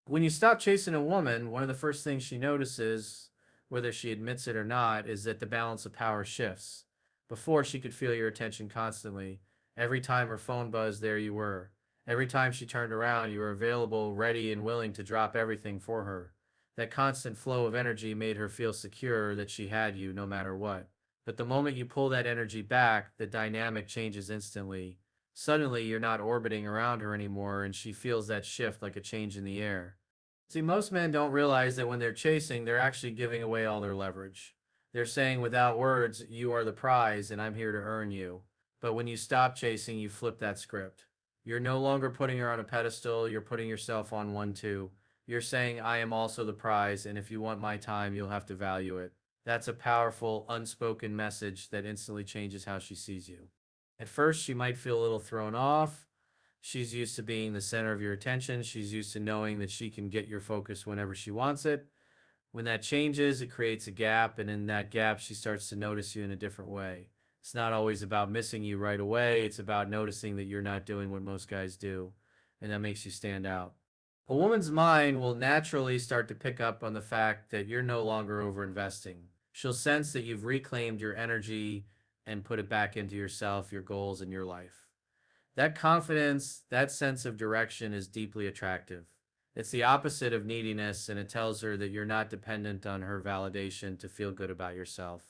When you stop chasing a woman, one of the first things she notices, whether she admits it or not, is that the balance of power shifts. Before, she could feel your attention constantly. Every time her phone buzzed, there you were. Every time she turned around, you were available, ready, and willing to drop everything for her. That constant flow of energy made her feel secure that she had you no matter what. But the moment you pull that energy back, the dynamic changes instantly. Suddenly, you're not orbiting around her anymore, and she feels that shift like a change in the air. See, most men don't realize that when they're chasing, they're actually giving away all their leverage. They're saying without words, you are the prize and I'm here to earn you. But when you stop chasing, you flip that script. You're no longer putting her on a pedestal, you're putting yourself on one too. You're saying, I am also the prize, and if you want my time, you'll have to value it. That's a powerful, unspoken message that instantly changes how she sees you. At first, she might feel a little thrown off. She's used to being the center of your attention. She's used to knowing that she can get your focus whenever she wants it. When that changes, it creates a gap, and in that gap, she starts to notice you in a different way. It's not always about missing you right away, it's about noticing that you're not doing what most guys do, and that makes you stand out. A woman's mind will naturally start to pick up on the fact that you're no longer overinvesting. She'll sense that you've reclaimed your energy and put it back into yourself, your goals, and your life. That confidence, that sense of direction is deeply attractive. It's the opposite of neediness, and it tells her that you're not dependent on her validation to feel good about yourself.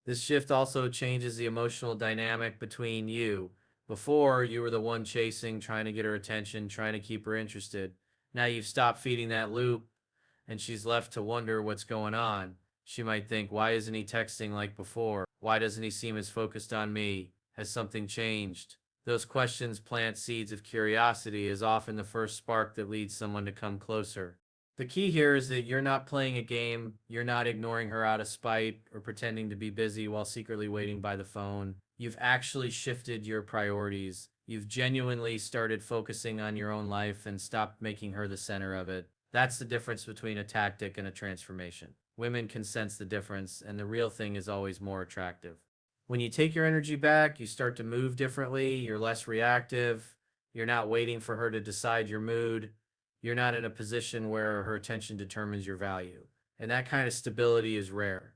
This shift also changes the emotional dynamic between you. Before, you were the one chasing, trying to get her attention, trying to keep her interested. Now you've stopped feeding that loop, and she's left to wonder what's going on. She might think, why isn't he texting like before? Why doesn't he seem as focused on me? Has something changed? Those questions plant seeds of curiosity, is often the first spark that leads someone to come closer. The key here is that you're not playing a game, you're not ignoring her out of spite or pretending to be busy while secretly waiting by the phone. You've actually shifted your priorities. You've genuinely started focusing on your own life and stopped making her the center of it. That's the difference between a tactic and a transformation. Women can sense the difference, and the real thing is always more attractive. When you take your energy back, you start to move differently, you're less reactive, you're not waiting for her to decide your mood, you're not in a position where her attention determines your value. And that kind of stability is rare.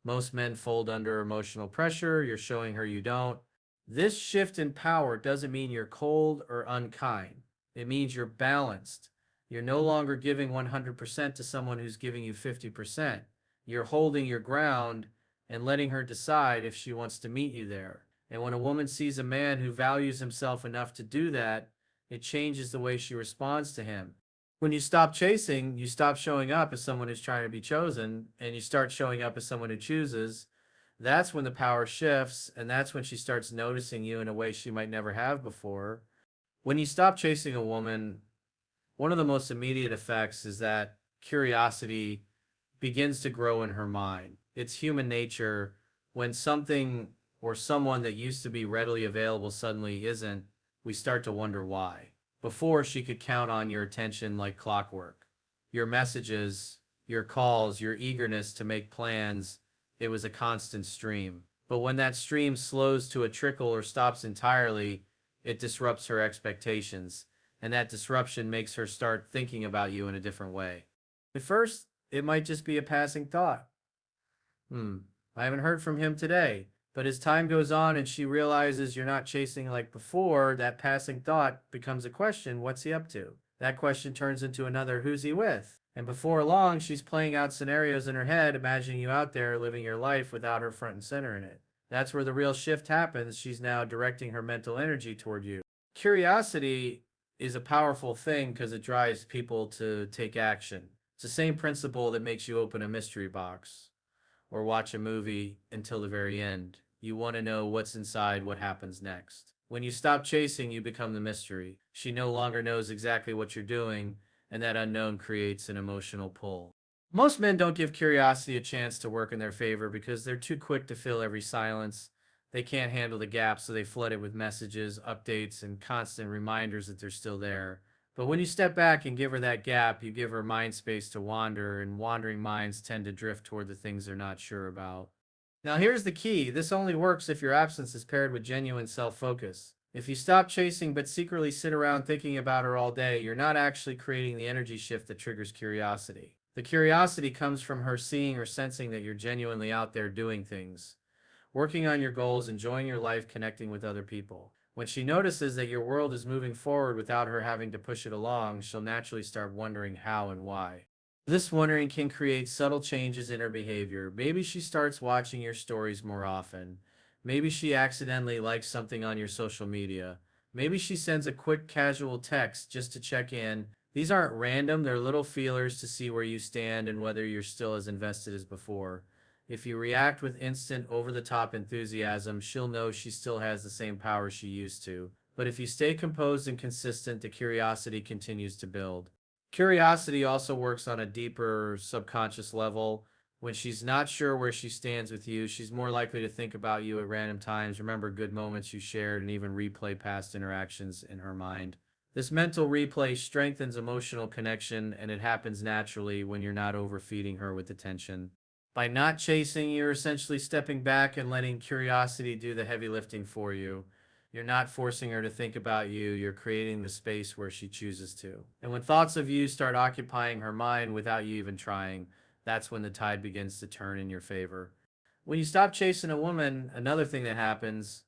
Most men fold under emotional pressure, you're showing her you don't. This shift in power doesn't mean you're cold or unkind. It means you're balanced. You're no longer giving 100% to someone who's giving you 50%. You're holding your ground and letting her decide if she wants to meet you there. And when a woman sees a man who values himself enough to do that, it changes the way she responds to him. When you stop chasing, you stop showing up as someone who's trying to be chosen, and you start showing up as someone who chooses. That's when the power shifts, and that's when she starts noticing you in a way she might never have before. When you stop chasing a woman, one of the most immediate effects is that curiosity begins to grow in her mind. It's human nature when something or someone that used to be readily available suddenly isn't, we start to wonder why. Before, she could count on your attention like clockwork. Your messages, your calls, your eagerness to make plans, it was a constant stream. But when that stream slows to a trickle or stops entirely, it disrupts her expectations. And that disruption makes her start thinking about you in a different way. At first, it might just be a passing thought. Hmm, I haven't heard from him today. But as time goes on and she realizes you're not chasing like before, that passing thought becomes a question, what's he up to? That question turns into another, who's he with? And before long, she's playing out scenarios in her head, imagining you out there living your life without her front and center in it. That's where the real shift happens. She's now directing her mental energy toward you. Curiosity is a powerful thing because it drives people to take action. It's the same principle that makes you open a mystery box or watch a movie until the very end. You want to know what's inside, what happens next. When you stop chasing, you become the mystery. She no longer knows exactly what you're doing, and that unknown creates an emotional pull. Most men don't give curiosity a chance to work in their favor because they're too quick to fill every silence. They can't handle the gap, so they flood it with messages, updates, and constant reminders that they're still there. But when you step back and give her that gap, you give her mind space to wander, and wandering minds tend to drift toward the things they're not sure about. Now, here's the key, this only works if your absence is paired with genuine self focus. If you stop chasing but secretly sit around thinking about her all day, you're not actually creating the energy shift that triggers curiosity. The curiosity comes from her seeing or sensing that you're genuinely out there doing things, working on your goals, enjoying your life, connecting with other people. When she notices that your world is moving forward without her having to push it along, she'll naturally start wondering how and why. This wondering can create subtle changes in her behavior. Maybe she starts watching your stories more often. Maybe she accidentally likes something on your social media. Maybe she sends a quick casual text just to check in. These aren't random, they're little feelers to see where you stand and whether you're still as invested as before. If you react with instant, over the top enthusiasm, she'll know she still has the same power she used to. But if you stay composed and consistent, the curiosity continues to build. Curiosity also works on a deeper subconscious level. When she's not sure where she stands with you, she's more likely to think about you at random times, remember good moments you shared, and even replay past interactions in her mind. This mental replay strengthens emotional connection, and it happens naturally when you're not overfeeding her with attention. By not chasing, you're essentially stepping back and letting curiosity do the heavy lifting for you. You're not forcing her to think about you, you're creating the space where she chooses to. And when thoughts of you start occupying her mind without you even trying, that's when the tide begins to turn in your favor. When you stop chasing a woman, another thing that happens,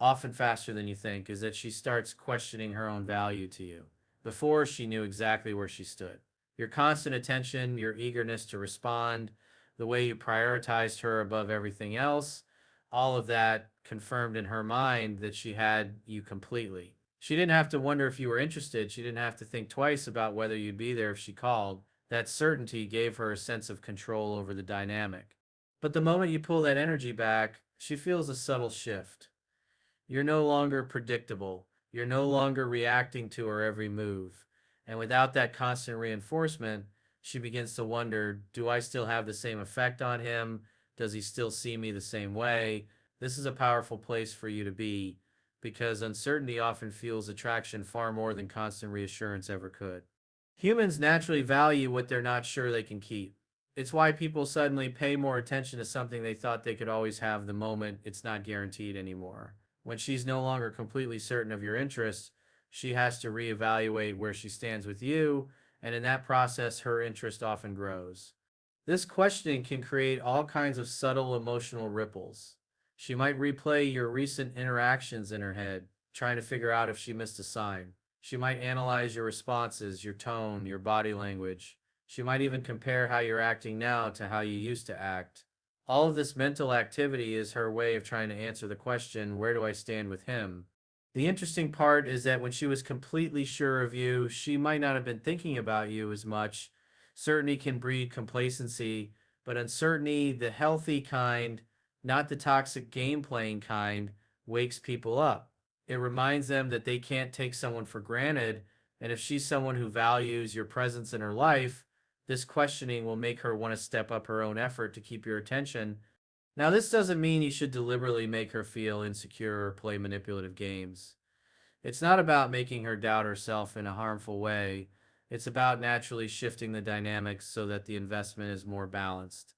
often faster than you think, is that she starts questioning her own value to you. Before, she knew exactly where she stood. Your constant attention, your eagerness to respond, the way you prioritized her above everything else, all of that confirmed in her mind that she had you completely. She didn't have to wonder if you were interested. She didn't have to think twice about whether you'd be there if she called. That certainty gave her a sense of control over the dynamic. But the moment you pull that energy back, she feels a subtle shift. You're no longer predictable. You're no longer reacting to her every move. And without that constant reinforcement, she begins to wonder, do I still have the same effect on him? Does he still see me the same way? This is a powerful place for you to be because uncertainty often fuels attraction far more than constant reassurance ever could. Humans naturally value what they're not sure they can keep. It's why people suddenly pay more attention to something they thought they could always have the moment it's not guaranteed anymore. When she's no longer completely certain of your interests, she has to reevaluate where she stands with you, and in that process, her interest often grows. This questioning can create all kinds of subtle emotional ripples. She might replay your recent interactions in her head, trying to figure out if she missed a sign. She might analyze your responses, your tone, your body language. She might even compare how you're acting now to how you used to act. All of this mental activity is her way of trying to answer the question, where do I stand with him? The interesting part is that when she was completely sure of you, she might not have been thinking about you as much. Certainty can breed complacency, but uncertainty, the healthy kind, not the toxic game playing kind, wakes people up. It reminds them that they can't take someone for granted, and if she's someone who values your presence in her life, this questioning will make her want to step up her own effort to keep your attention. Now, this doesn't mean you should deliberately make her feel insecure or play manipulative games. It's not about making her doubt herself in a harmful way. It's about naturally shifting the dynamics so that the investment is more balanced.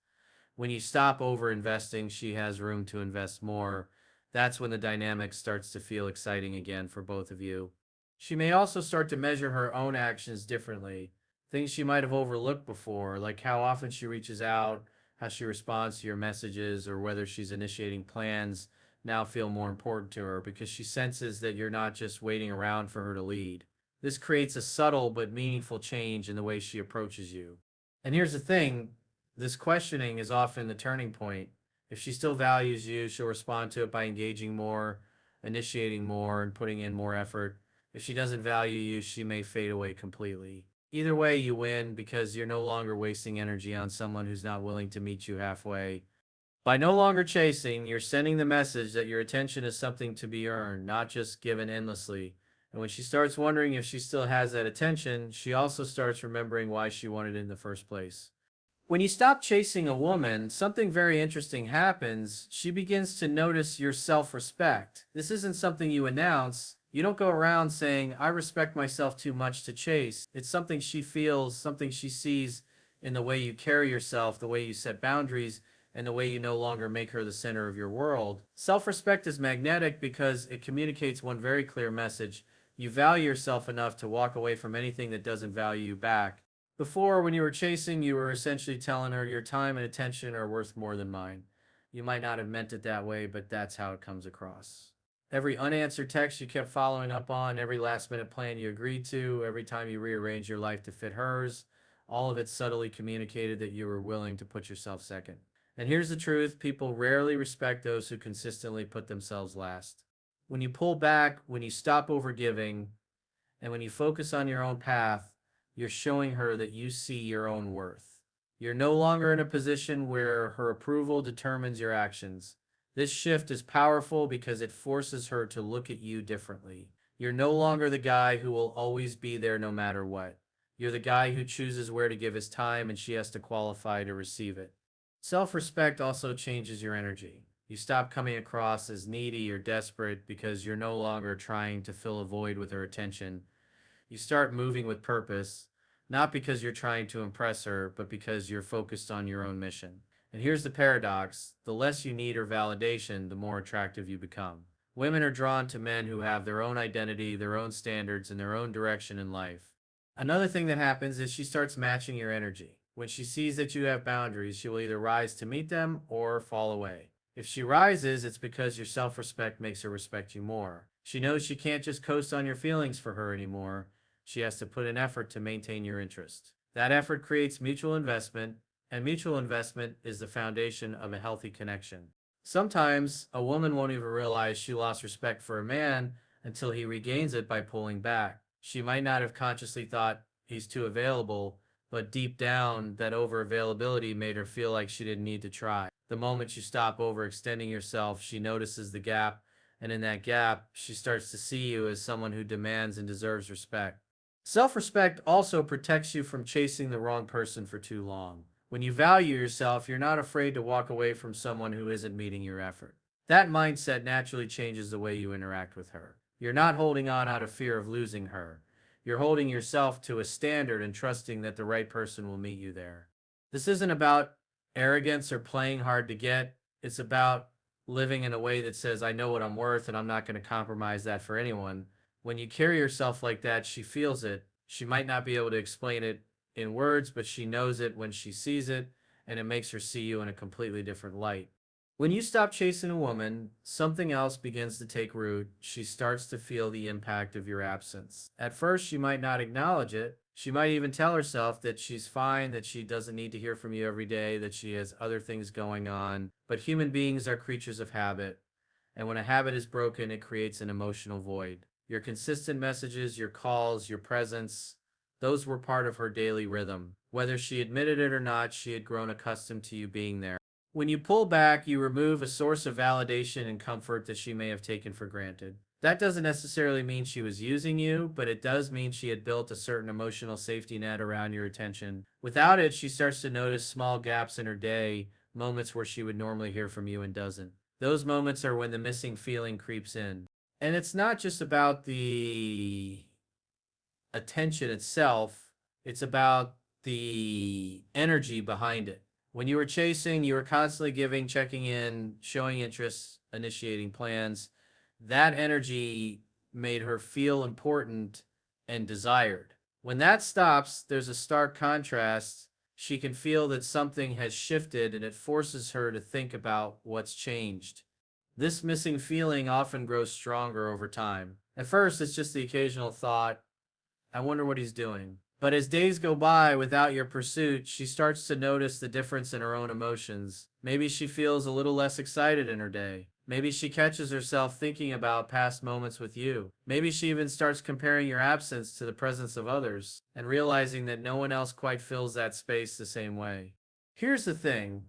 When you stop over investing, she has room to invest more. That's when the dynamic starts to feel exciting again for both of you. She may also start to measure her own actions differently, things she might have overlooked before, like how often she reaches out, how she responds to your messages, or whether she's initiating plans now feel more important to her because she senses that you're not just waiting around for her to lead. This creates a subtle but meaningful change in the way she approaches you. And here's the thing, this questioning is often the turning point. If she still values you, she'll respond to it by engaging more, initiating more, and putting in more effort. If she doesn't value you, she may fade away completely. Either way, you win because you're no longer wasting energy on someone who's not willing to meet you halfway. By no longer chasing, you're sending the message that your attention is something to be earned, not just given endlessly. And when she starts wondering if she still has that attention, she also starts remembering why she wanted it in the first place. When you stop chasing a woman, something very interesting happens. She begins to notice your self respect. This isn't something you announce. You don't go around saying, I respect myself too much to chase. It's something she feels, something she sees in the way you carry yourself, the way you set boundaries, and the way you no longer make her the center of your world. Self respect is magnetic because it communicates one very clear message: you value yourself enough to walk away from anything that doesn't value you back. Before, when you were chasing, you were essentially telling her your time and attention are worth more than mine. You might not have meant it that way, but that's how it comes across. Every unanswered text you kept following up on, every last minute plan you agreed to, every time you rearranged your life to fit hers, all of it subtly communicated that you were willing to put yourself second. And here's the truth: people rarely respect those who consistently put themselves last. When you pull back, when you stop overgiving, and when you focus on your own path, you're showing her that you see your own worth. You're no longer in a position where her approval determines your actions. This shift is powerful because it forces her to look at you differently. You're no longer the guy who will always be there no matter what. You're the guy who chooses where to give his time, and she has to qualify to receive it. Self respect also changes your energy. You stop coming across as needy or desperate because you're no longer trying to fill a void with her attention. You start moving with purpose, not because you're trying to impress her, but because you're focused on your own mission. And here's the paradox: the less you need her validation, the more attractive you become. Women are drawn to men who have their own identity, their own standards, and their own direction in life. Another thing that happens is she starts matching your energy. When she sees that you have boundaries, she will either rise to meet them or fall away. If she rises, it's because your self respect makes her respect you more. She knows she can't just coast on your feelings for her anymore. She has to put in effort to maintain your interest. That effort creates mutual investment, and mutual investment is the foundation of a healthy connection. Sometimes a woman won't even realize she lost respect for a man until he regains it by pulling back. She might not have consciously thought he's too available, but deep down, that over availability made her feel like she didn't need to try. The moment you stop overextending yourself, she notices the gap, and in that gap, she starts to see you as someone who demands and deserves respect. Self respect also protects you from chasing the wrong person for too long. When you value yourself, you're not afraid to walk away from someone who isn't meeting your effort. That mindset naturally changes the way you interact with her. You're not holding on out of fear of losing her. You're holding yourself to a standard and trusting that the right person will meet you there. This isn't about arrogance or playing hard to get. It's about living in a way that says, I know what I'm worth and I'm not going to compromise that for anyone. When you carry yourself like that, she feels it. She might not be able to explain it in words, but she knows it when she sees it, and it makes her see you in a completely different light. When you stop chasing a woman, something else begins to take root. She starts to feel the impact of your absence. At first, she might not acknowledge it. She might even tell herself that she's fine, that she doesn't need to hear from you every day, that she has other things going on. But human beings are creatures of habit. And when a habit is broken, it creates an emotional void. Your consistent messages, your calls, your presence, those were part of her daily rhythm. Whether she admitted it or not, she had grown accustomed to you being there. When you pull back, you remove a source of validation and comfort that she may have taken for granted. That doesn't necessarily mean she was using you, but it does mean she had built a certain emotional safety net around your attention. Without it, she starts to notice small gaps in her day, moments where she would normally hear from you and doesn't. Those moments are when the missing feeling creeps in. And it's not just about the attention itself, it's about the energy behind it. When you were chasing, you were constantly giving, checking in, showing interest, initiating plans. That energy made her feel important and desired. When that stops, there's a stark contrast. She can feel that something has shifted, and it forces her to think about what's changed. This missing feeling often grows stronger over time. At first, it's just the occasional thought, I wonder what he's doing. But as days go by without your pursuit, she starts to notice the difference in her own emotions. Maybe she feels a little less excited in her day. Maybe she catches herself thinking about past moments with you. Maybe she even starts comparing your absence to the presence of others and realizing that no one else quite fills that space the same way. Here's the thing: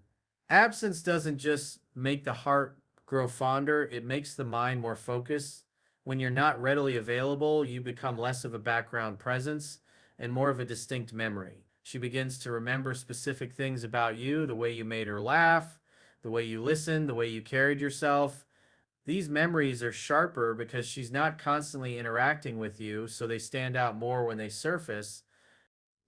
absence doesn't just make the heart grow fonder, it makes the mind more focused. When you're not readily available, you become less of a background presence and more of a distinct memory. She begins to remember specific things about you: the way you made her laugh, the way you listened, the way you carried yourself. These memories are sharper because she's not constantly interacting with you, so they stand out more when they surface.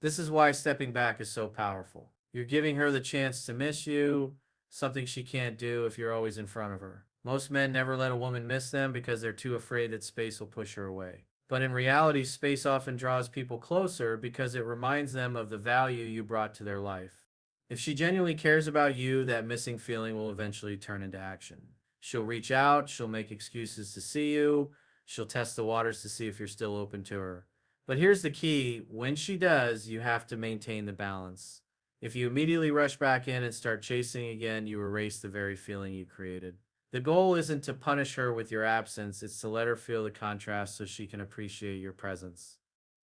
This is why stepping back is so powerful. You're giving her the chance to miss you, something she can't do if you're always in front of her. Most men never let a woman miss them because they're too afraid that space will push her away. But in reality, space often draws people closer because it reminds them of the value you brought to their life. If she genuinely cares about you, that missing feeling will eventually turn into action. She'll reach out, she'll make excuses to see you, she'll test the waters to see if you're still open to her. But here's the key: when she does, you have to maintain the balance. If you immediately rush back in and start chasing again, you erase the very feeling you created. The goal isn't to punish her with your absence, it's to let her feel the contrast so she can appreciate your presence.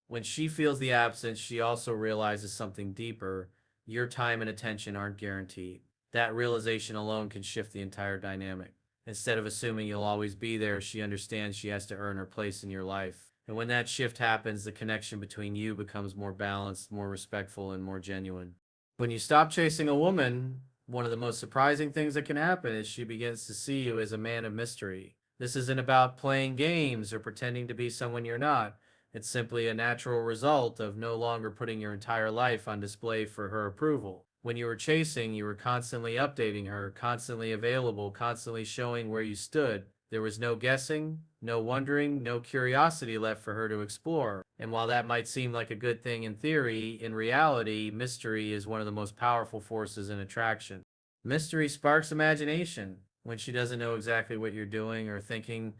When she feels the absence, she also realizes something deeper: your time and attention aren't guaranteed. That realization alone can shift the entire dynamic. Instead of assuming you'll always be there, she understands she has to earn her place in your life. And when that shift happens, the connection between you becomes more balanced, more respectful, and more genuine. When you stop chasing a woman, one of the most surprising things that can happen is she begins to see you as a man of mystery. This isn't about playing games or pretending to be someone you're not. It's simply a natural result of no longer putting your entire life on display for her approval. When you were chasing, you were constantly updating her, constantly available, constantly showing where you stood. There was no guessing, no wondering, no curiosity left for her to explore. And while that might seem like a good thing in theory, in reality, mystery is one of the most powerful forces in attraction. Mystery sparks imagination. When she doesn't know exactly what you're doing or thinking,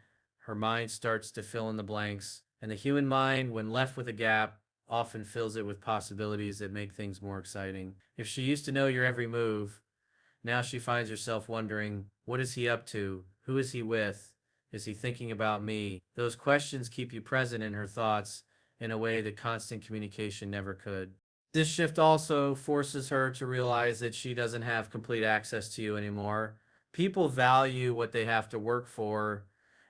her mind starts to fill in the blanks. And the human mind, when left with a gap, often fills it with possibilities that make things more exciting. If she used to know your every move, now she finds herself wondering, what is he up to? Who is he with? Is he thinking about me? Those questions keep you present in her thoughts in a way that constant communication never could. This shift also forces her to realize that she doesn't have complete access to you anymore. People value what they have to work for,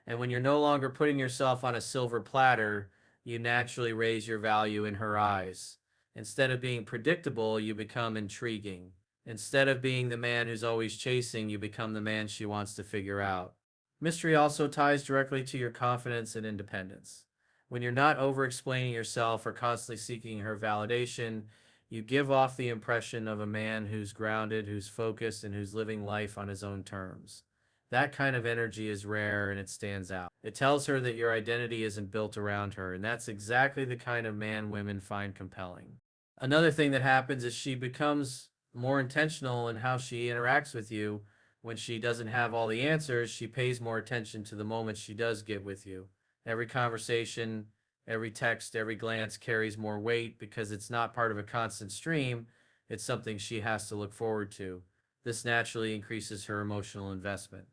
and when you're no longer putting yourself on a silver platter, you naturally raise your value in her eyes. Instead of being predictable, you become intriguing. Instead of being the man who's always chasing, you become the man she wants to figure out. Mystery also ties directly to your confidence and independence. When you're not over explaining yourself or constantly seeking her validation, you give off the impression of a man who's grounded, who's focused, and who's living life on his own terms. That kind of energy is rare and it stands out. It tells her that your identity isn't built around her, and that's exactly the kind of man women find compelling. Another thing that happens is she becomes more intentional in how she interacts with you. When she doesn't have all the answers, she pays more attention to the moments she does get with you. Every conversation, every text, every glance carries more weight because it's not part of a constant stream. It's something she has to look forward to. This naturally increases her emotional investment.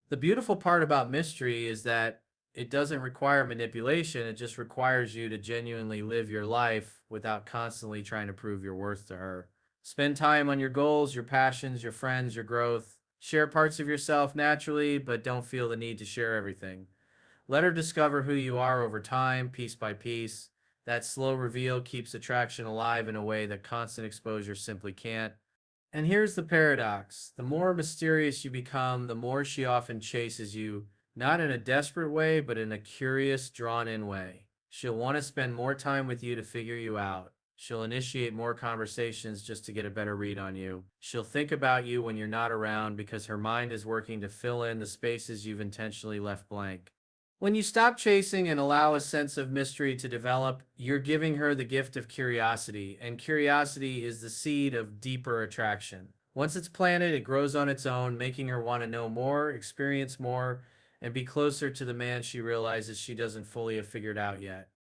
The beautiful part about mystery is that it doesn't require manipulation. It just requires you to genuinely live your life without constantly trying to prove your worth to her. Spend time on your goals, your passions, your friends, your growth. Share parts of yourself naturally, but don't feel the need to share everything. Let her discover who you are over time, piece by piece. That slow reveal keeps attraction alive in a way that constant exposure simply can't. And here's the paradox: the more mysterious you become, the more she often chases you, not in a desperate way, but in a curious, drawn in way. She'll want to spend more time with you to figure you out. She'll initiate more conversations just to get a better read on you. She'll think about you when you're not around because her mind is working to fill in the spaces you've intentionally left blank. When you stop chasing and allow a sense of mystery to develop, you're giving her the gift of curiosity, and curiosity is the seed of deeper attraction. Once it's planted, it grows on its own, making her want to know more, experience more, and be closer to the man she realizes she doesn't fully have figured out yet.